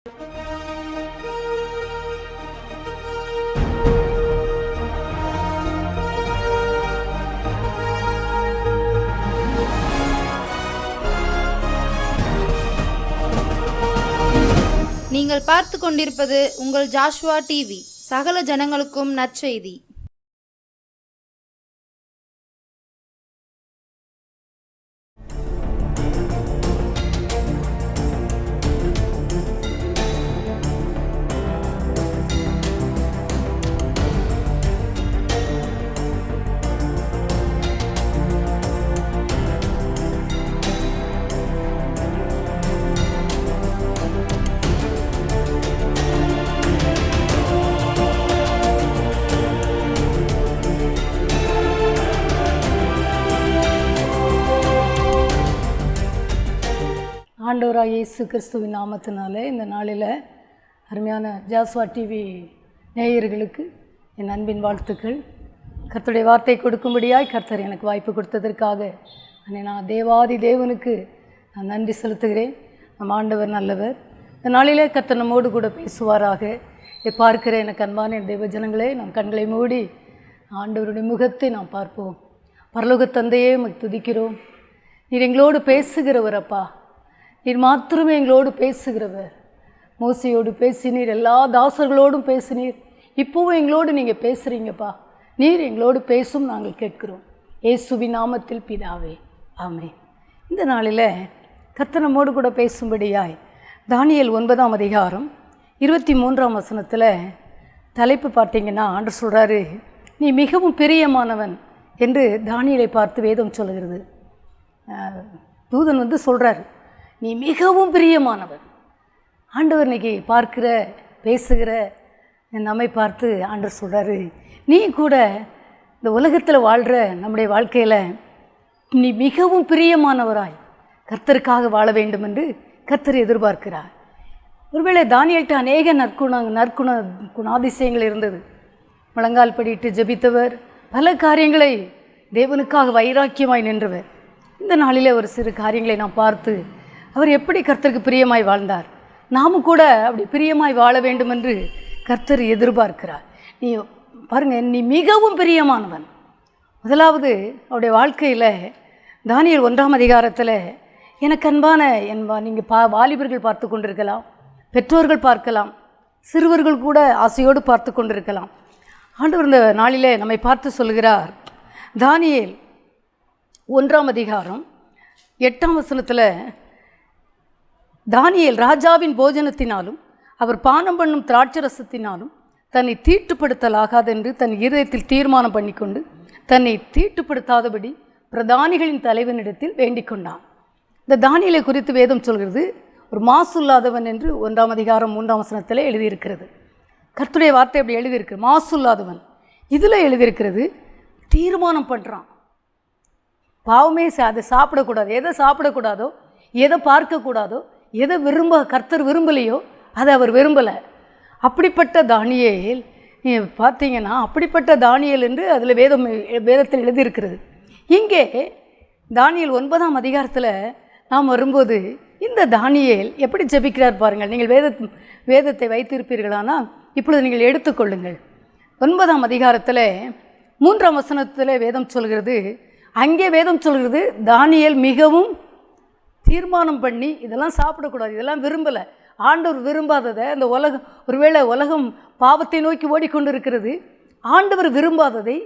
நீங்கள் பார்த்து கொண்டிருப்பது உங்கள் ஜாஷ்வா டிவி. சகல ஜனங்களுக்கும் நற்செய்தி. ஆண்டவராக இயேசு கிறிஸ்துவின் நாமத்தினாலே இந்த நாளில் அருமையான ஜாஸ்வா டிவி நேயர்களுக்கு என் அன்பின் வாழ்த்துக்கள். கர்த்தருடைய வார்த்தை கொடுக்கும்படியாய் கர்த்தர் எனக்கு வாய்ப்பு கொடுத்ததற்காக நான் தேவாதி தேவனுக்கு நான் நன்றி செலுத்துகிறேன். நம் ஆண்டவர் நல்லவர். இந்த நாளிலே கர்த்தர் நம்மோடு கூட பேசுவாராக. பார்க்கிற எனக்கு அன்பான என் தேவ ஜனங்களே, நம் கண்களை மூடி ஆண்டவருடைய முகத்தை நாம் பார்ப்போம். பரலோக தந்தையே உம்மை துதிக்கிறோம். நீர் எங்களோடு பேசுகிறவர் அப்பா. நீர் மாத்திரமே எங்களோடு பேசுகிறவர். மோசையோடு பேசினீர், எல்லா தாசர்களோடும் பேசினீர். இப்போவும் எங்களோடு நீங்கள் பேசுகிறீங்கப்பா. நீர் எங்களோடு பேசும், நாங்கள் கேட்கிறோம். இயேசுவின் நாமத்தில் பிதாவே, ஆமென். இந்த நாளில் கர்த்தர் நம்மோடு கூட பேசும்படியாய் தானியேல் 9ஆம் அதிகாரம் 23ஆம் வசனத்தில் தலைப்பு பார்த்தீங்கன்னா, ஆண்டவர் சொல்கிறாரு, நீ மிகவும் பிரியமானவன் என்று தானியேலை பார்த்து வேதம் சொல்லுகிறது. தூதன் சொல்கிறார், நீ மிகவும் பிரியமானவன். ஆண்டவர் இன்னைக்கு பார்க்கிற பேசுகிற நம்மை பார்த்து ஆண்டவர் சொல்கிறாரு, நீ கூட இந்த உலகத்தில் வாழ்கிற நம்முடைய வாழ்க்கையில் நீ மிகவும் பிரியமானவராய் கர்த்தருக்காக வாழ வேண்டும் என்று கர்த்தர் எதிர்பார்க்கிறார். ஒருவேளை தானியேல்கிட்ட அநேக குணாதிசயங்கள் இருந்தது. முழங்கால் படிட்டு ஜெபித்தவர், பல காரியங்களை தேவனுக்காக வைராக்கியமாய் நின்றவர். இந்த நாளில் ஒரு சிறு காரியங்களை நாம் பார்த்து அவர் எப்படி கர்த்தருக்கு பிரியமாய் வாழ்ந்தார், நாமும் கூட அப்படி பிரியமாய் வாழ வேண்டும் என்று கர்த்தர் எதிர்பார்க்கிறார். நீ பாருங்கள், நீ மிகவும் பிரியமானவன். முதலாவது அவருடைய வாழ்க்கையில் தானியேல் 1ஆம் அதிகாரத்தில் எனக்கு அன்பான நீங்கள் வாலிபர்கள் பார்த்து கொண்டிருக்கலாம், பெற்றோர்கள் பார்க்கலாம், சிறுவர்கள் கூட ஆசையோடு பார்த்து கொண்டிருக்கலாம். ஆண்டவர் இந்த நாளில் நம்மை பார்த்து சொல்கிறார். தானியேல் 1ஆம் அதிகாரம் 8ஆம் வசனத்தில், தானியேல் ராஜாவின் போஜனத்தினாலும் அவர் பானம் பண்ணும் திராட்சரசத்தினாலும் தன்னை தீட்டுப்படுத்தலாகாதென்று தன் இருதயத்தில் தீர்மானம் பண்ணிக்கொண்டு தன்னை தீட்டுப்படுத்தாதபடி பிரதானிகளின் தலைவனிடத்தில் வேண்டிக் கொண்டான். இந்த தானியேலை குறித்து வேதம் சொல்கிறது, ஒரு மாசுல்லாதவன் என்று 1ஆம் அதிகாரம் 3ஆம் வசனத்தில் எழுதியிருக்கிறது. கர்த்தருடைய வார்த்தை அப்படி எழுதியிருக்கு, மாசுல்லாதவன். இதில் எழுதியிருக்கிறது, தீர்மானம் பண்ணுறான். பாவமே அதை சாப்பிடக்கூடாது, எதை சாப்பிடக்கூடாதோ, எதை பார்க்கக்கூடாதோ, எதை கர்த்தர் விரும்பலையோ அதை அவர் விரும்பலை. அப்படிப்பட்ட தானியேல் பார்த்தீங்கன்னா, அப்படிப்பட்ட தானியேல் என்று அதில் வேதத்தில் எழுதியிருக்கிறது. இங்கே தானியேல் 9ஆம் அதிகாரத்தில் நாம் வரும்போது இந்த தானியேல் எப்படி ஜெபிக்கிறார் பாருங்கள். நீங்கள் வேதத்தை வைத்திருப்பீர்களானால் இப்பொழுது நீங்கள் எடுத்துக்கொள்ளுங்கள். 9ஆம் அதிகாரத்தில் 3ஆம் வசனத்தில் வேதம் சொல்கிறது, அங்கே வேதம் சொல்கிறது, தானியேல் மிகவும் தீர்மானம் பண்ணி இதெல்லாம் சாப்பிடக்கூடாது, இதெல்லாம் விரும்பலை, ஆண்டவர் விரும்பாததை, அந்த ஒருவேளை உலகம் பாவத்தை நோக்கி ஓடிக்கொண்டு இருக்கிறது, ஆண்டவர் விரும்பாததை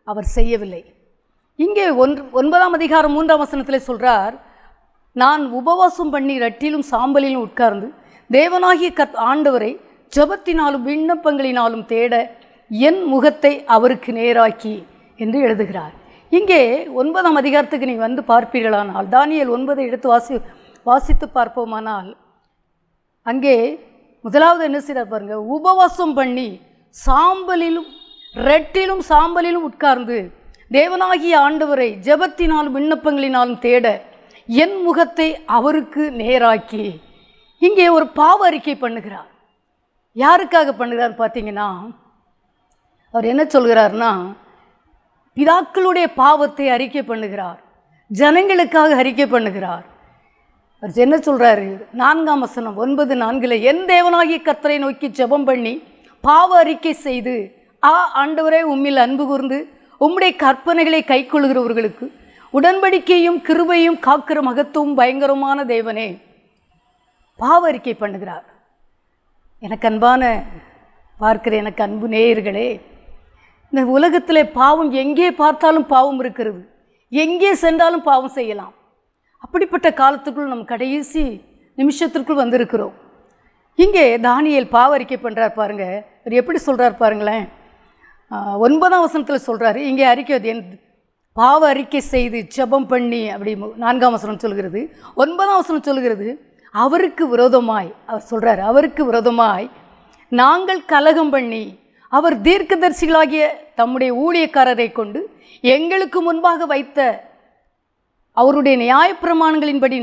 அவர் செய்யவில்லை. இங்கே 9ஆம் அதிகாரம் 3ஆம் வசனத்தில் சொல்கிறார், நான் உபவாசம் பண்ணி ரட்டிலும் சாம்பலிலும் உட்கார்ந்து தேவனாகிய ஆண்டவரை ஜெபத்தினாலும் விண்ணப்பங்களினாலும் தேட என் முகத்தை அவருக்கு நேராக்கி என்று எழுதுகிறார். இங்கே 9ஆம் அதிகாரத்துக்கு நீங்கள் பார்ப்பீர்களானால், தானியேல் 9 எடுத்து வாசித்து பார்ப்போமானால், அங்கே முதலாவது என்ன செய்கிறார் பாருங்கள், உபவாசம் பண்ணி ரெட்டிலும் சாம்பலிலும் உட்கார்ந்து தேவனாகிய ஆண்டவரை ஜெபத்தினாலும் விண்ணப்பங்களினாலும் தேட என் முகத்தை அவருக்கு நேராக்கி. இங்கே ஒரு பாவ அறிக்கை பண்ணுகிறார். யாருக்காக பண்ணுகிறார் பார்த்தீங்கன்னா, அவர் என்ன சொல்கிறார்னா, பிதாக்களுடைய பாவத்தை அறிக்கை பண்ணுகிறார், ஜனங்களுக்காக அறிக்கை பண்ணுகிறார். அவர் என்ன சொல்கிறாரு? 4ஆம் வசனம் 9:4, என் தேவனாகிய கர்த்தரை நோக்கி ஜெபம் பண்ணி பாவ அறிக்கை செய்து, ஆண்டவரே உம்மில் அன்பு கூர்ந்து உம்முடைய கற்பனைகளை கைக்கொள்கிறவர்களுக்கு உடன்படிக்கையும் கிருபையும் காக்கிற மகத்துவம் பயங்கரமான தேவனே. பாவ அறிக்கை பண்ணுகிறார். எனக்கு அன்பான பார்க்கிற எனக்கு அன்பு நேயர்களே, இந்த உலகத்தில் பாவம் எங்கே பார்த்தாலும் பாவம் இருக்கிறது. எங்கே சென்றாலும் பாவம் செய்யலாம். அப்படிப்பட்ட காலத்துக்குள் நம் கடைசி நிமிஷத்திற்குள் வந்திருக்கிறோம். இங்கே தானியேல் பாவ அறிக்கை பண்ணுறார் பாருங்க. அவர் எப்படி சொல்கிறார் பாருங்களேன். 9ஆம் வசனத்தில் சொல்கிறாரு. இங்கே அறிக்கை என் பாவ அறிக்கை செய்து ஜெபம் பண்ணி, அப்படி 4ஆம் வசனம் சொல்கிறது. 9ஆம் வசனம் சொல்கிறது, அவருக்கு விரோதமாய் அவர் சொல்கிறார், அவருக்கு விரோதமாய் நாங்கள் கலகம் பண்ணி அவர் தீர்க்கதரிசிகளாகிய தம்முடைய ஊழியக்காரரை கொண்டு எங்களுக்கு முன்பாக வைத்த அவருடைய நியாயப்பிரமாணங்களின்படி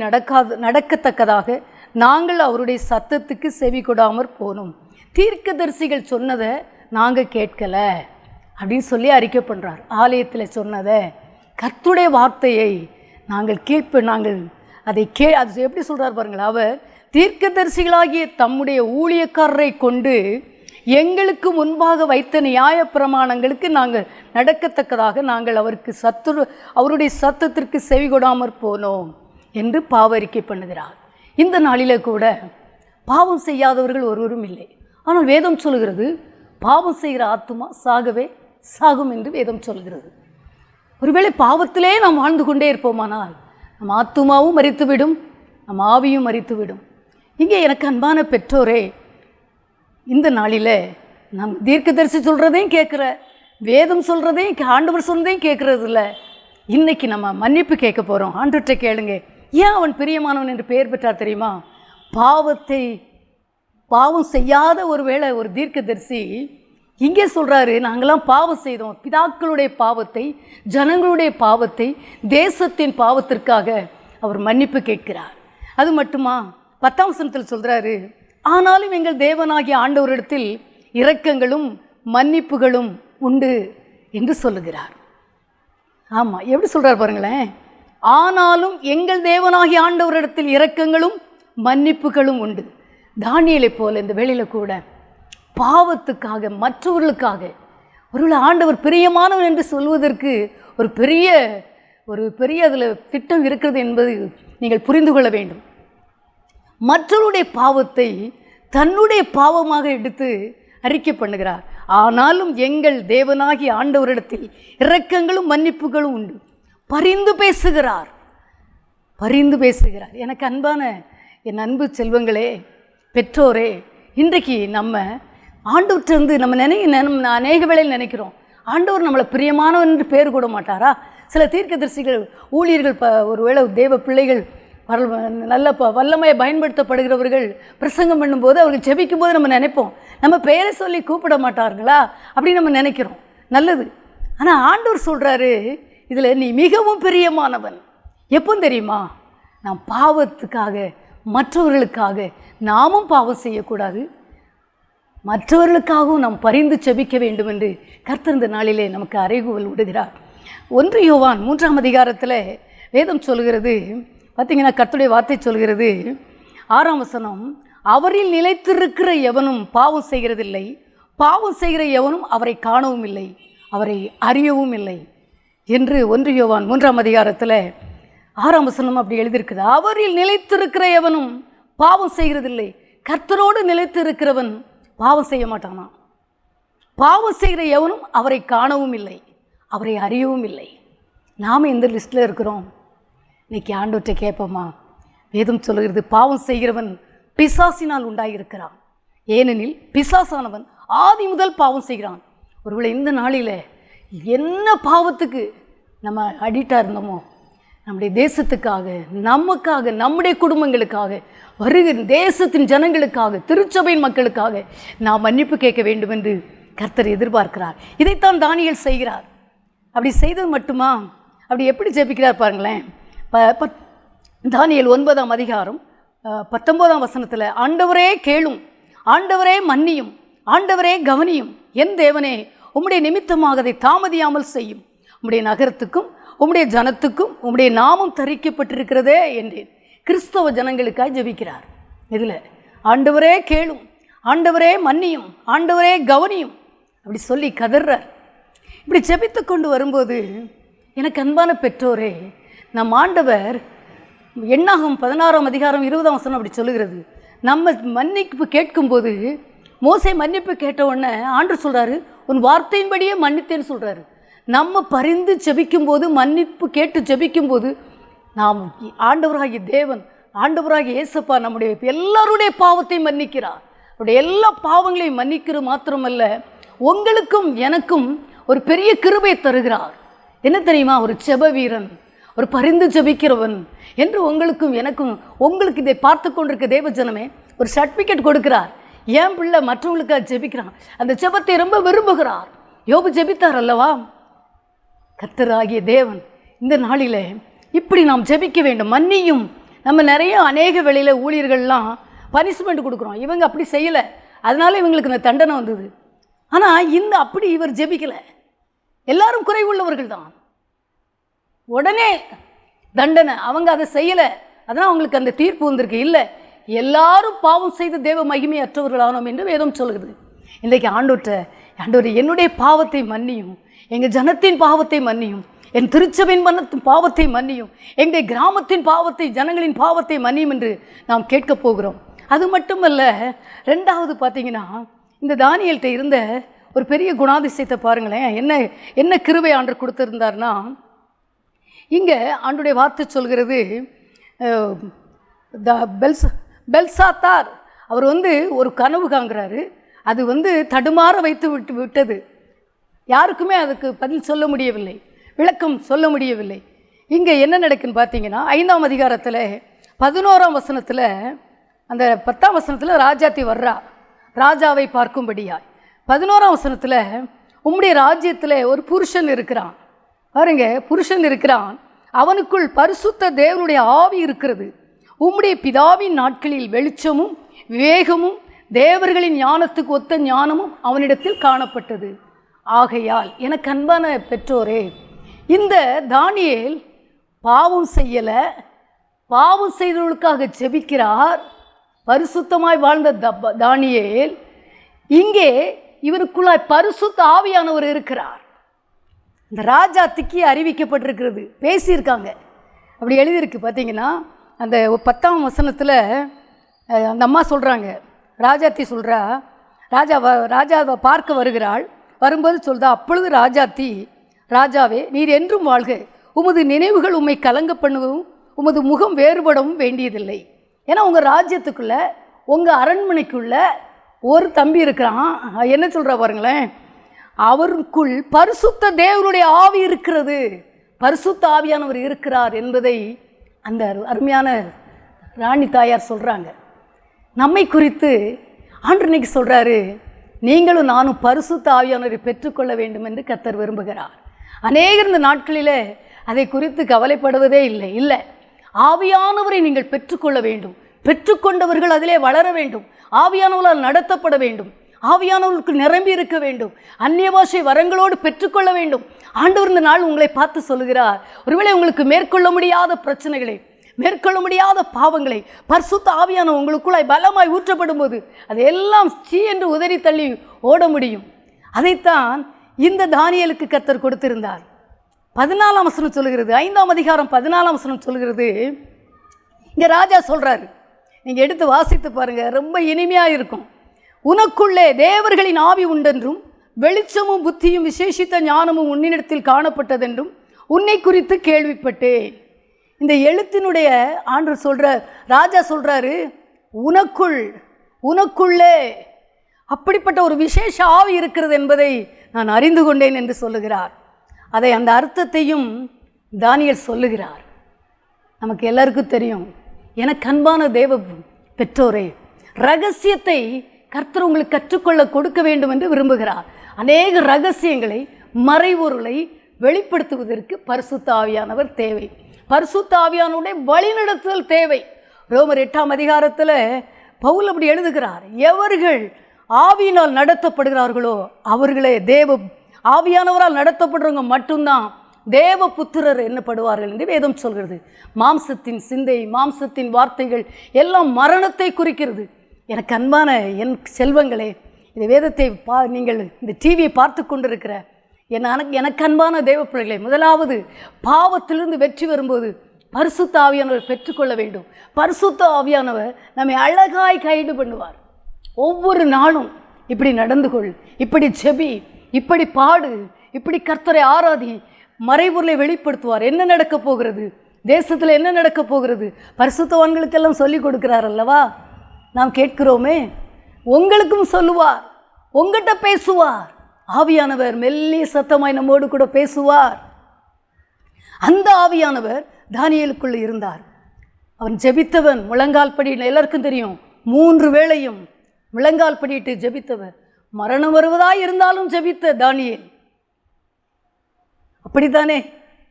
நடக்கத்தக்கதாக நாங்கள் அவருடைய சத்தத்துக்கு செவி கொடாமற் போனோம். தீர்க்கதரிசிகள் சொன்னதை நாங்கள் கேட்கலை அப்படின்னு சொல்லி அறிக்கை பண்ணுறார். ஆலயத்தில் சொன்னதை, கர்த்தருடைய வார்த்தையை நாங்கள் அதை அது எப்படி சொல்கிறார் பாருங்களா. அவர் தீர்க்கதரிசிகளாகிய தம்முடைய ஊழியக்காரரை கொண்டு எங்களுக்கு முன்பாக வைத்த நியாய பிரமாணங்களுக்கு நாங்கள் நடக்கத்தக்கதாக நாங்கள் அவருடைய சத்தத்திற்கு செவி கொடாமற் போனோம் என்று பாவறிக்கை பண்ணுகிறார். இந்த நாளில் கூட பாவம் செய்யாதவர்கள் ஒருவரும் இல்லை. ஆனால் வேதம் சொல்கிறது, பாவம் செய்கிற ஆத்துமா சாகவே சாகும் என்று வேதம் சொல்கிறது. ஒருவேளை பாவத்திலே நாம் வாழ்ந்து கொண்டே இருப்போமானால் நம் ஆத்துமாவும் மரித்துவிடும், நம் ஆவியும் மரித்துவிடும். இங்கே எனக்கு அன்பான பெற்றோரே, இந்த நாளில் நம் தீர்க்கதரிசி சொல்கிறதையும் கேட்குற, வேதம் சொல்கிறதையும் ஆண்டவர் சொன்னதையும் கேட்குறது இல்லை. இன்றைக்கி நம்ம மன்னிப்பு கேட்க போகிறோம். ஆண்டவர்கிட்ட கேளுங்க. ஏன் அவன் பிரியமானவன் என்று பெயர் பெற்றார் தெரியுமா? பாவம் செய்யாத ஒரு தீர்க்கதரிசி இங்கே சொல்கிறாரு, நாங்களாம் பாவம் செய்தோம். பிதாக்களுடைய பாவத்தை, ஜனங்களுடைய பாவத்தை, தேசத்தின் பாவத்திற்காக அவர் மன்னிப்பு கேட்கிறார். அது மட்டுமா, 10ஆம் வசனத்தில் சொல்கிறாரு, ஆனாலும் எங்கள் தேவனாகிய ஆண்டவரிடத்தில் இரக்கங்களும் மன்னிப்புகளும் உண்டு என்று சொல்லுகிறார். ஆமாம், எப்படி சொல்கிறார் பாருங்களேன். ஆனாலும் எங்கள் தேவனாகிய ஆண்டவரிடத்தில் இரக்கங்களும் மன்னிப்புகளும் உண்டு. தானியேலை போல இந்த வேளையில் கூட பாவத்துக்காக, மற்றவர்களுக்காக, ஒருவேளை ஆண்டவர் பிரியமானவர் என்று சொல்வதற்கு ஒரு பெரிய அதில் திட்டம் இருக்கிறது என்பது நீங்கள் புரிந்து கொள்ள வேண்டும். மற்றவருடைய பாவத்தை தன்னுடைய பாவமாக எடுத்து அறிக்கை பண்ணுகிறார். ஆனாலும் எங்கள் தேவனாகிய ஆண்டவரிடத்தில் இரக்கங்களும் மன்னிப்புகளும் உண்டு. பரிந்து பேசுகிறார். எனக்கு அன்பான என் அன்பு செல்வங்களே, பெற்றோரே, இன்றைக்கு நம்ம ஆண்டவர்கிட்டருந்து நம்ம அநேக வேளையில் நினைக்கிறோம், ஆண்டவர் நம்மளை பிரியமானவன் என்று பேர் கூட மாட்டாரா? சில தீர்க்கதரிசிகள், ஊழியர்கள், ஒருவேளை தேவ பிள்ளைகள், நல்ல வல்லமையை பயன்படுத்தப்படுகிறவர்கள் பிரசங்கம் பண்ணும்போது, அவர்கள் ஜெபிக்கும் போது நம்ம நினைப்போம், நம்ம பெயரை சொல்லி கூப்பிட மாட்டார்களா அப்படின்னு நம்ம நினைக்கிறோம். நல்லது. ஆனால் ஆண்டவர் சொல்கிறாரு, இதில் நீ மிகவும் பிரியமானவன். எப்போ தெரியுமா? நாம் பாவத்துக்காக, மற்றவர்களுக்காக நாமும் பாவம் செய்யக்கூடாது, மற்றவர்களுக்காகவும் நாம் பரிந்து செபிக்க வேண்டும் என்று கர்த்தர் இந்த நாளிலே நமக்கு அறைகூவல் விடுகிறார். 1 யோவான் 3ஆம் அதிகாரத்தில் வேதம் சொல்கிறது, பார்த்திங்கன்னா கர்த்தருடைய வார்த்தை சொல்கிறது, 6ஆம் வசனம், அவரில் நிலைத்திருக்கிற எவனும் பாவம் செய்கிறதில்லை, பாவம் செய்கிற எவனும் அவரை காணவும் இல்லை, அவரை அறியவும் இல்லை என்று 1 யோவான் 3ஆம் அதிகாரத்தில் 6ஆம் வசனம் அப்படி எழுதியிருக்குது. அவரில் நிலைத்திருக்கிற எவனும் பாவம் செய்கிறதில்லை. கர்த்தரோடு நிலைத்து இருக்கிறவன் பாவம் செய்ய மாட்டானா. பாவம் செய்கிற எவனும் அவரை காணவும் இல்லை, அவரை அறியவும் இல்லை. நாம் எந்த லிஸ்ட்டில் இருக்கிறோம்? இன்றைக்கி ஆண்டவர்கிட்ட கேட்போமா? வேதம் சொல்லுகிறது, பாவம் செய்கிறவன் பிசாசினால் உண்டாயிருக்கிறான். ஏனெனில் பிசாசானவன் ஆதி முதல் பாவம் செய்கிறான். ஒருவேளை இந்த நாளில் என்ன பாவத்துக்கு நம்ம அடிக்டாக இருந்தோமோ, நம்முடைய தேசத்துக்காக, நமக்காக, நம்முடைய குடும்பங்களுக்காக, வருகிற தேசத்தின் ஜனங்களுக்காக, திருச்சபையின் மக்களுக்காக நாம் மன்னிப்பு கேட்க வேண்டும் என்று கர்த்தர் எதிர்பார்க்கிறார். இதைத்தான் தானியேல் செய்கிறார். அப்படி செய்தது மட்டுமா? அப்படி எப்படி ஜெபிக்கிறார் பாருங்களேன். தானியேல் 9ஆம் அதிகாரம் 19ஆம் வசனத்தில், ஆண்டவரே கேளும், ஆண்டவரே மன்னியும், ஆண்டவரே கவனியும், என் தேவனே உம்முடைய நிமித்தமாக அதை தாமதியாமல் செய்யும், உம்முடைய நகரத்துக்கும் உம்முடைய ஜனத்துக்கும் உம்முடைய நாமம் தரிக்கப்பட்டிருக்கிறதே என்றேன். கிறிஸ்தவ ஜனங்களுக்காய் ஜெபிக்கிறார். இதில் ஆண்டவரே கேளும், ஆண்டவரே மன்னியும், ஆண்டவரே கவனியும் அப்படி சொல்லி கதறார். இப்படி ஜெபித்து கொண்டு வரும்போது எனக்கு அன்பான பெற்றோரே, நம் ஆண்டவர் எண்ணாகமம் 16ஆம் அதிகாரம் 20ஆம் வசனம் அப்படி சொல்லுகிறது. நம்ம மன்னிப்பு கேட்கும்போது, மோசே மன்னிப்பு கேட்ட உடனே ஆண்டவர் சொல்கிறாரு, உன் வார்த்தையின்படியே மன்னித்தேன்னு சொல்கிறாரு. நம்ம பரிந்து ஜெபிக்கும்போது, மன்னிப்பு கேட்டு ஜெபிக்கும்போது, நாம் ஆண்டவராகிய தேவன், ஆண்டவராகிய இயேசுப்பா நம்முடைய எல்லாருடைய பாவத்தையும் மன்னிக்கிறார். அவருடைய எல்லா பாவங்களையும் மன்னிக்கிற மாத்திரமல்ல, உங்களுக்கும் எனக்கும் ஒரு பெரிய கிருபை தருகிறார். என்ன தெரியுமா? ஒரு ஜெப வீரன், ஒரு பரிந்து ஜெபிக்கிறவன் என்று உங்களுக்கும் எனக்கும், உங்களுக்கு இதை பார்த்து கொண்டிருக்க தேவஜனமே ஒரு சர்டிஃபிகேட் கொடுக்கிறார். என் பிள்ளை மற்றவங்களுக்காக ஜெபிக்கிறான், அந்த ஜெபத்தை ரொம்ப விரும்புகிறார். யோபு ஜெபித்தார் அல்லவா? கர்த்தராகிய தேவன் இந்த நாளில் இப்படி நாம் ஜெபிக்க வேண்டும். மன்னியும். நம்ம நிறைய அநேக வேளையில் ஊழியர்கள்லாம் பனிஷ்மெண்ட் கொடுக்குறோம், இவங்க அப்படி செய்யலை அதனால இவங்களுக்கு இந்த தண்டனை வந்தது. ஆனால் அப்படி இவர் ஜெபிக்கலை. எல்லாரும் குறை உள்ளவர்கள் தான், உடனே தண்டனை. அவங்க அதை செய்யலை, அதனால் அவங்களுக்கு அந்த தீர்ப்பு வந்திருக்கு. இல்லை, எல்லாரும் பாவம் செய்து தேவ மகிமை அற்றவர்களானோம் என்று வேதம் சொல்கிறது. இன்றைக்கு ஆண்டவரே என்னுடைய பாவத்தை மன்னியும், எங்கள் ஜனத்தின் பாவத்தை மன்னியும், என் திருச்சபையின் பாவத்தை மன்னியும், எங்கள் கிராமத்தின் பாவத்தை, ஜனங்களின் பாவத்தை மன்னியும் என்று நாம் கேட்கப் போகிறோம். அது மட்டுமல்ல, ரெண்டாவது பார்த்தீங்கன்னா, இந்த தானியேல்கிட்ட இருந்த ஒரு பெரிய குணாதிசயத்தை பாருங்களேன். என்ன கிருபை ஆண்டவர் கொடுத்துருந்தார்னா, இங்கே ஆண்டுடைய வார்த்தை சொல்கிறது, பெல்சாத்தார் அவர் ஒரு கனவு காண்கிறாரு. அது தடுமாற வைத்து விட்டது. யாருக்குமே அதுக்கு பதில் சொல்ல முடியவில்லை, விளக்கம் சொல்ல முடியவில்லை. இங்கே என்ன நடக்குன்னு பார்த்தீங்கன்னா, 5ஆம் அதிகாரத்தில் 11ஆம் வசனத்தில், அந்த 10ஆம் வசனத்தில் ராஜாத்தி வர்றா ராஜாவை பார்க்கும்படியாய். 11ஆம் வசனத்தில், உம்முடைய ராஜ்யத்தில் ஒரு புருஷன் இருக்கிறான். பாருங்க, புருஷன் இருக்கிறான், அவனுக்குள் பரிசுத்த தேவனுடைய ஆவி இருக்கிறது. உம்முடைய பிதாவின் நாட்களில் வெளிச்சமும் விவேகமும் தேவர்களின் ஞானத்துக்கு ஒத்த ஞானமும் அவனிடத்தில் காணப்பட்டது. ஆகையால் எனக்கு அன்பான பெற்றோரே, இந்த தானியேல் பாவம் செய்யலை, பாவம் செய்தவர்களுக்காக ஜெபிக்கிறார். பரிசுத்தமாய் வாழ்ந்த தானியேல், இங்கே இவருக்குள்ளாய் பரிசுத்த ஆவியானவர் இருக்கிறார். இந்த ராஜாத்திக்கு அறிவிக்கப்பட்டிருக்கிறது, பேசியிருக்காங்க, அப்படி எழுதியிருக்கு. பார்த்தீங்கன்னா அந்த 10ஆம் வசனத்தில் அந்த அம்மா சொல்கிறாங்க, ராஜாத்தி சொல்கிறா, ராஜாவை பார்க்க வருகிறாள். வரும்போது சொல்கிறா, அப்பொழுது ராஜாத்தி, ராஜாவே நீர் என்றும் வாழ்க, உமது நினைவுகள் உம்மை கலங்க பண்ணவும் உமது முகம் வேறுபடவும் வேண்டியதில்லை. ஏன்னா உங்கள் ராஜ்யத்துக்குள்ளே, உங்கள் அரண்மனைக்குள்ளே ஒரு தம்பி இருக்கிறான். என்ன சொல்கிறா பாருங்களேன், அவருக்குள் பரிசுத்த தேவனுடைய ஆவி இருக்கிறது, பரிசுத்த ஆவியானவர் இருக்கிறார் என்பதை அந்த அருமையான ராணி தாயார் சொல்கிறாங்க. நம்மை குறித்து ஆண்டவர் இன்னைக்கு சொல்கிறாரு, நீங்களும் நானும் பரிசுத்த ஆவியானவரை பெற்றுக்கொள்ள வேண்டும் என்று கர்த்தர் விரும்புகிறார். அநேகர் இந்த நாட்களில் அதை குறித்து கவலைப்படுவதே இல்லை. ஆவியானவரை நீங்கள் பெற்றுக்கொள்ள வேண்டும், பெற்றுக்கொண்டவர்கள் அதிலே வளர வேண்டும், ஆவியானவர்களால் நடத்தப்பட வேண்டும், ஆவியானவர்களுக்கு நிரம்பி இருக்க வேண்டும், அந்நிய பாஷை வரங்களோடு பெற்றுக்கொள்ள வேண்டும். ஆண்டவர் இந்த நாள் உங்களை பார்த்து சொல்லுகிறார், ஒருவேளை உங்களுக்கு மேற்கொள்ள முடியாத பிரச்சனைகளை, மேற்கொள்ள முடியாத பாவங்களை பரிசுத்த ஆவியானவர் உங்களுக்குள்ளாய் பலமாய் ஊற்றப்படும் போது அதையெல்லாம் சீ என்று உதறி தள்ளி ஓட முடியும். அதைத்தான் இந்த தானியேலுக்கு கர்த்தர் கொடுத்திருந்தார். 14ஆம் வசனம் சொல்லுகிறது, 5ஆம் அதிகாரம் 14ஆம் வசனம் சொல்லுகிறது. இங்கே ராஜா சொல்கிறாரு, நீங்கள் எடுத்து வாசித்து பாருங்கள், ரொம்ப இனிமையாக இருக்கும். உனக்குள்ளே தேவர்களின் ஆவி உண்டென்றும் வெளிச்சமும் புத்தியும் விசேஷித்த ஞானமும் உன்னிடத்தில் காணப்பட்டதென்றும் உன்னை குறித்து கேள்விப்பட்டேன். இந்த எழுத்தினுடைய ஆண்டவர் சொல்கிற, ராஜா சொல்கிறாரு, உனக்குள்ளே அப்படிப்பட்ட ஒரு விசேஷ ஆவி இருக்கிறது என்பதை நான் அறிந்து கொண்டேன் என்று சொல்லுகிறார். அதை அந்த அர்த்தத்தையும் தானியேல் சொல்லுகிறார். நமக்கு எல்லாருக்கும் தெரியும். எனக்கு அன்பான தேவ பெற்றோரே, ரகசியத்தை கர்த்தர் உங்களுக்கு கற்றுக்கொள்ள கொடுக்க வேண்டும் என்று விரும்புகிறார். அநேக ரகசியங்களை, மறைபொருளை வெளிப்படுத்துவதற்கு பரிசுத்த ஆவியானவர் தேவை. பரிசுத்த ஆவியானவருடைய வழிநடத்துதல் தேவை. ரோமர் 8ஆம் அதிகாரத்தில் பவுல் அப்படி எழுதுகிறார், எவர்கள் ஆவியினால் நடத்தப்படுகிறார்களோ அவர்களே, தேவ ஆவியானவரால் நடத்தப்படுறவங்க மட்டும்தான் தேவ புத்திரர் என்னப்படுவார்கள் என்று வேதம் சொல்கிறது. மாம்சத்தின் சிந்தை, மாம்சத்தின் வார்த்தைகள் எல்லாம் மரணத்தை குறிக்கிறது. எனக்கு அன்பான என் செல்வங்களே, இந்த வேதத்தை நீங்கள் இந்த டிவியை பார்த்து கொண்டிருக்கிற எனக்கு அன்பான தேவ பிள்ளைகளே, முதலாவது பாவத்திலிருந்து வெற்றி வரும்போது பரிசுத்த ஆவியானவர் பெற்றுக்கொள்ள வேண்டும். பரிசுத்த ஆவியானவர் நம்மை அழகாய் கைது பண்ணுவார். ஒவ்வொரு நாளும் இப்படி நடந்து கொள், இப்படி செபி, இப்படி பாடு, இப்படி கர்த்தரை ஆராதி, மறைபொருளை வெளிப்படுத்துவார். என்ன நடக்க போகிறது, தேசத்தில் என்ன நடக்க போகிறது, பரிசுத்தவான்களுக்கெல்லாம் சொல்லிக் கொடுக்கிறார் அல்லவா? நாம் கேட்கிறோமே. உங்களுக்கும் சொல்லுவார், உங்கள்கிட்ட பேசுவார். ஆவியானவர் மெல்லிய சத்தமாய் நம்மோடு கூட பேசுவார். அந்த ஆவியானவர் தானியேலுக்குள் இருந்தார். அவன் ஜெபித்தவன், முழங்கால் படி, எல்லாருக்கும் தெரியும், 3 வேளையும் முழங்கால் படிட்டு ஜெபித்தவர். மரணம் வருவதாய் இருந்தாலும் ஜெபித்த தானியேல். அப்படித்தானே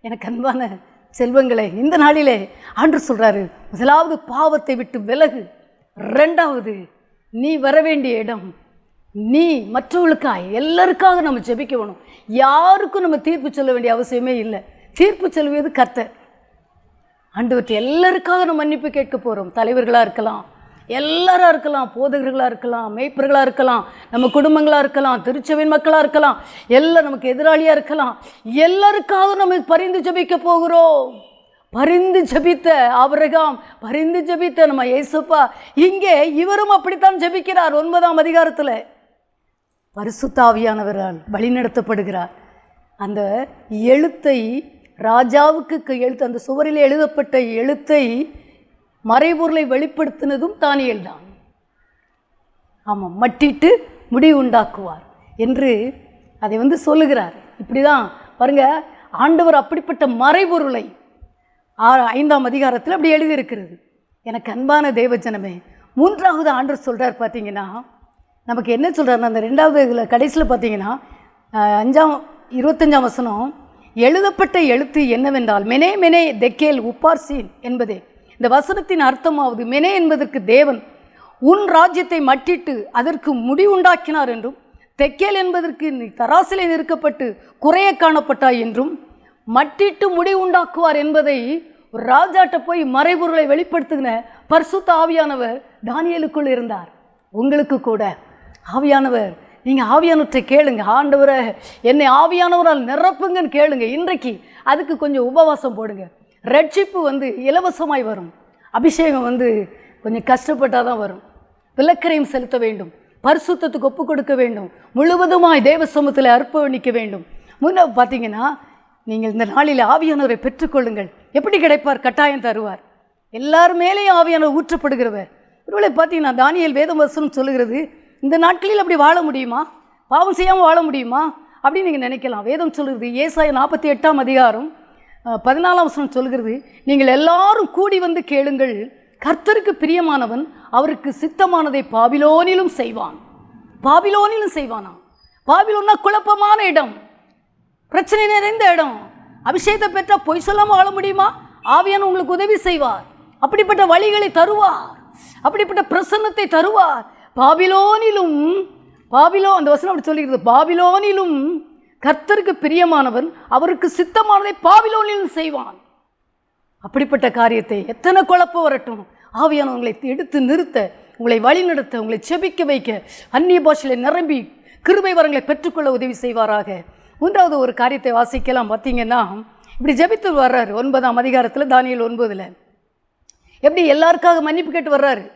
எனக்கு அன்பான செல்வங்களே, இந்த நாளிலே ஆண்டவர் சொல்றாரு, முதலாவது பாவத்தை விட்டு விலகு. 2வது, நீ வர வேண்டிய இடம், நீ மற்றவர்களுக்காக எல்லாருக்காக நம்ம ஜெபிக்க வேணும். யாருக்கும் நம்ம தீர்ப்பு சொல்ல வேண்டிய அவசியமே இல்லை. தீர்ப்பு சொல்வது கர்த்தர். ஆண்டவற்றை எல்லாருக்காக நம்ம மன்னிப்பு கேட்க போகிறோம். தலைவர்களாக இருக்கலாம், எல்லாராக இருக்கலாம், போதகர்களாக இருக்கலாம், மேய்ப்பர்களாக இருக்கலாம், நம்ம குடும்பங்களாக இருக்கலாம், திருச்சபையின் மக்களாக இருக்கலாம், எல்லாம் நமக்கு எதிராளியாக இருக்கலாம். எல்லாருக்காக நம்ம பரிந்து ஜெபிக்க போகிறோம். பரிந்து ஜெபித்த ஆபிரகாம், பரிந்து ஜெபித்த நம்ம இயேசுப்பா, இங்கே இவரும் அப்படித்தான் ஜெபிக்கிறார். 9ஆம் அதிகாரத்தில் பரிசுத்த ஆவியானவரால் வழிநடத்தப்படுகிறார். அந்த எழுத்தை ராஜாவுக்கு எழுத்து, அந்த சுவரில் எழுதப்பட்ட எழுத்தை மறைபொருளை வெளிப்படுத்தினதும் தானியேல் தான். ஆமாம், மட்டிட்டு முடிவு உண்டாக்குவார் என்று அதை சொல்லுகிறார். இப்படி தான் பாருங்க, ஆண்டவர் அப்படிப்பட்ட மறைபொருளை 5ஆம் அதிகாரத்தில் அப்படி எழுதியிருக்கிறது. எனக்கு அன்பான தேவஜனமே, 3வது ஆண்டவர் சொல்கிறார். பார்த்தீங்கன்னா நமக்கு என்ன சொல்கிறாருன்னா, அந்த 2வது கடைசியில் பார்த்தீங்கன்னா 25ஆம் வசனம், எழுதப்பட்ட எழுத்து என்னவென்றால் மெனே மெனே தெக்கேல் உப்பார்சீன் என்பதே. இந்த வசனத்தின் அர்த்தமாவது, மெனே என்பதற்கு தேவன் உன் ராஜ்யத்தை மட்டிட்டு அதற்கு முடிவுண்டாக்கினார் என்றும், தெக்கேல் என்பதற்கு நீ தராசிலே நிற்கப்பட்டு குறைய காணப்பட்டாய் என்றும், மட்டிட்டு முடிவுண்டாக்குவார் என்பதை ஒரு ராஜாட்ட போய் மறைபொருளை வெளிப்படுத்துகிற பரிசுத்த ஆவியானவர் தானியேலுக்குள் இருந்தார். உங்களுக்கு கூட ஆவியானவர், நீங்கள் ஆவியானவற்றை கேளுங்க. ஆண்டவரை என்னை ஆவியானவரால் நிரப்புங்கன்னு கேளுங்க. இன்றைக்கு அதுக்கு கொஞ்சம் உபவாசம் போடுங்க. ரட்சிப்பு இலவசமாய் வரும். அபிஷேகம் கொஞ்சம் கஷ்டப்பட்டால் தான் வரும். விலக்கரையும் செலுத்த வேண்டும், பரிசுத்தத்துக்கு ஒப்பு கொடுக்க வேண்டும், முழுவதுமாய் தேவ சமூகத்தில் அர்ப்பணிக்க வேண்டும். முன்ன பார்த்தீங்கன்னா, நீங்கள் இந்த நாளில் ஆவியானவரை பெற்றுக்கொள்ளுங்கள். எப்படி கிடைப்பார்? கட்டாயம் தருவார். எல்லார் மேலேயும் ஆவியானவர் ஊற்றப்படுகிறவர். ஒருவேளை பார்த்தீங்கன்னா தானியேல் வேத வசனம் சொல்லுகிறது, இந்த நாட்களில் அப்படி வாழ முடியுமா, பாவம் செய்யாமல் வாழ முடியுமா அப்படின்னு நீங்கள் நினைக்கலாம். வேதம் சொல்கிறது, ஏசாயா 48ஆம் அதிகாரம் 14ஆம் வசனம் சொல்கிறது, நீங்கள் எல்லாரும் கூடி கேளுங்கள், கர்த்தருக்கு பிரியமானவன் அவருக்கு சித்தமானதை பாபிலோனிலும் செய்வான். பாபிலோனிலும் செய்வானா? பாபிலோன்னா குழப்பமான இடம், பிரச்சனை நிறைந்த இடம். அபிஷேகத்தை பெற்றால் பொய் சொல்லாமல் வாழ முடியுமா? ஆவியான உங்களுக்கு உதவி செய்வார். அப்படிப்பட்ட வழிகளை தருவார், அப்படிப்பட்ட பிரசன்னத்தை தருவார். பாபிலோனிலும், அந்த வசனம் அப்படி சொல்லிக்கிறது, பாபிலோனிலும் கர்த்தருக்கு பிரியமானவன் அவருக்கு சித்தமானதை பாபிலோனிலும் செய்வான். அப்படிப்பட்ட காரியத்தை, எத்தனை குழப்பம் வரட்டும், ஆவியான உங்களை எடுத்து நிறுத்த, உங்களை வழிநடத்த, உங்களை செபிக்க வைக்க, அந்நிய பாஷையில நிரம்பி கிருபை வரங்களை பெற்றுக்கொள்ள உதவி செய்வாராக. 3வது ஒரு காரியத்தை வாசிக்கலாம். பார்த்தீங்கன்னா, இப்படி ஜெபித்து வர்றாரு 9ஆம் அதிகாரத்தில், தானியேல் 9ல் எப்படி எல்லாருக்காக மன்னிப்பு கேட்டு வர்றாரு.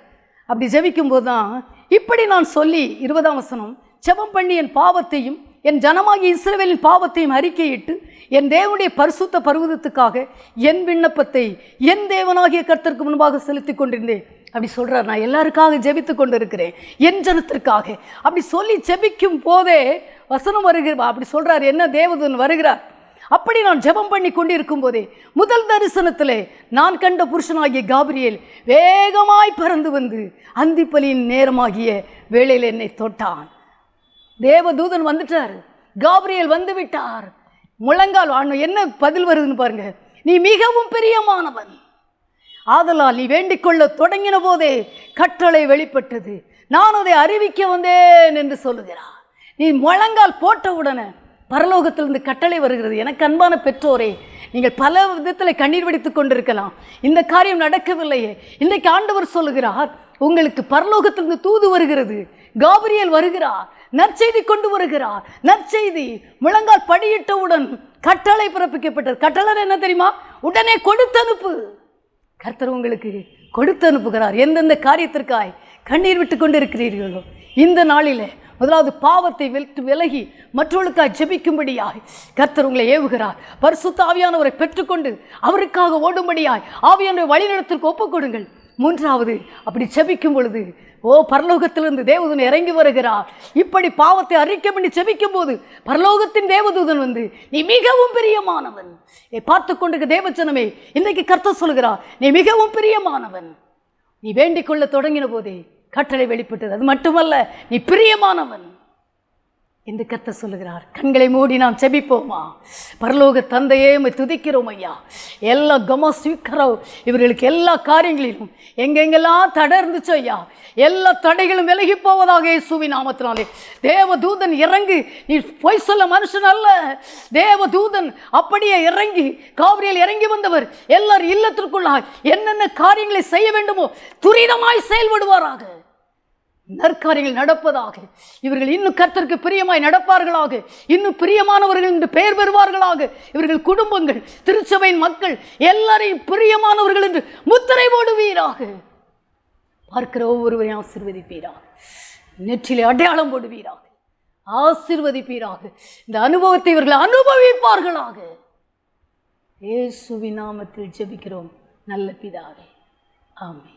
அப்படி ஜெபிக்கும் போது தான், இப்படி நான் சொல்லி 20ஆம் வசனம், ஜெபம் பண்ணி என் பாவத்தையும் என் ஜனமாகிய இஸ்ரவேலின் பாவத்தையும் அறிக்கையிட்டு என் தேவனுடைய பரிசுத்த பர்வதத்துக்காக என் விண்ணப்பத்தை என் தேவனாகிய கர்த்தருக்கு முன்பாக செலுத்தி கொண்டிருந்தேன். அப்படி சொல்கிறார். நான் எல்லாருக்காக ஜெபித்து கொண்டு இருக்கிறேன், என் ஜனத்திற்காக. அப்படி சொல்லி ஜெபிக்கும் போதே வசனம் வருகிறார். அப்படி சொல்கிறார், என்ன தேவதூதன் வருகிறார். அப்படி நான் ஜெபம் பண்ணி கொண்டிருக்கும் போதே முதல் தரிசனத்திலே நான் கண்ட புருஷனாகிய காபிரியேல் வேகமாய் பறந்து அந்திப்பலியின் நேரமாகிய வேளையில் என்னை தொட்டான். தேவதூதன் வந்துட்டார், காபிரியேல் வந்து விட்டார். முழங்கால் என்ன பதில் வருதுன்னு பாருங்க, நீ மிகவும் பிரியமானவன், ஆதலால் நீ வேண்டிக்கொள்ள தொடங்கின போதே கட்டளை வெளிப்பட்டது, நான் அதை அறிவிக்க வந்தேன் என்று சொல்லுகிறார். நீ முழங்கால் போட்ட உடனே பரலோகத்திலிருந்து கட்டளை வருகிறது. எனக்கு அன்பான பெற்றோரே, நீங்கள் பல விதத்தில் கண்ணீர் வடித்து கொண்டிருக்கலாம். இந்த காரியம் நடக்கவில்லையே. இன்றைக்கு ஆண்டவர் சொல்லுகிறார், உங்களுக்கு பரலோகத்திலிருந்து தூது வருகிறது. காபிரியேல் வருகிறார், நற்செய்தி கொண்டு வருகிறார். நற்செய்தி முழங்கால் படியிட்டவுடன் கட்டளை பிறப்பிக்கப்பட்டது. கட்டளை என்ன தெரியுமா? உடனே கொடுத்து அனுப்பு. கர்த்தர் உங்களுக்கு கொடுத்து அனுப்புகிறார். எந்தெந்த காரியத்திற்காய் கண்ணீர் விட்டு கொண்டு இருக்கிறீர்களோ இந்த நாளிலே முதலாவது பாவத்தை விலகி மற்றவர்களுக்காக ஜெபிக்கும்படியாய் கர்த்தர் உங்களை ஏவுகிறார். பரிசுத்த ஆவியானவரை பெற்றுக்கொண்டு அவருக்காக ஓடும்படியாய் ஆவியானவரை வழிநடத்திற்கு ஒப்புக்கொடுங்கள். மூன்றாவது, அப்படி ஜெபிக்கும் பொழுது பரலோகத்திலிருந்து தேவதூதன் இறங்கி வருகிறார். இப்படி பாவத்தை அறிக்கை பண்ணி ஜெபிக்கும் போது பரலோகத்தின் தேவதூதன் வந்து, நீ மிகவும் பிரியமானவன். பார்த்து கொண்டிருக்க தேவஜனமே, இன்றைக்கு கர்த்தர் சொல்கிறார், நீ மிகவும் பிரியமானவன். நீ வேண்டிக் கொள்ள தொடங்கின போதே கட்டளை வெளிப்பட்டது. அது மட்டுமல்ல, நீ பிரியமானவன் என்று கர்த்தர் சொல்லுகிறார். கண்களை மூடி நாம் செபிப்போமா? பரலோக தந்தையே, உம்மை துதிக்கிறோம் ஐயா. எல்லா கமஸ்வீக்கரோ இவர்களுக்கு எல்லா காரியங்களிலும் எங்கெங்கெல்லாம் தடை இருந்துச்சோ ஐயா, எல்லா தடைகளும் விலகி போவதாக இயேசுவின் நாமத்தினாலே. தேவதூதன் இறங்கி, நீ பொய் சொல்ல மனுஷன் அல்ல, தேவதூதன் அப்படியே இறங்கி, காபிரியேல் இறங்கி வந்தவர் எல்லார் இல்லத்திற்குள்ளாய் என்னென்ன காரியங்களை செய்ய வேண்டுமோ துரிதமாய் செயல்படுவாராக. நற்காரியங்கள் நடப்பதாக. இவர்கள் இன்னும் கர்த்தருக்கு பிரியமாய் நடப்பார்களாக. இன்னும் பிரியமானவர்கள் என்று பெயர் பெறுவார்களாக. இவர்கள் குடும்பங்கள், திருச்சபையின் மக்கள் எல்லாரையும் பிரியமானவர்கள் என்று முத்திரை போடுவீராக. பார்க்கிற ஒவ்வொருவரையும் ஆசீர்வதிப்பீராக. நெற்றிலே அடையாளம் போடுவீராக. ஆசீர்வதிப்பீராக. இந்த அனுபவத்தை இவர்கள் அனுபவிப்பார்களாக. இயேசுவின் நாமத்தில் ஜெபிக்கிறோம் நல்ல பிதாவே, ஆமென்.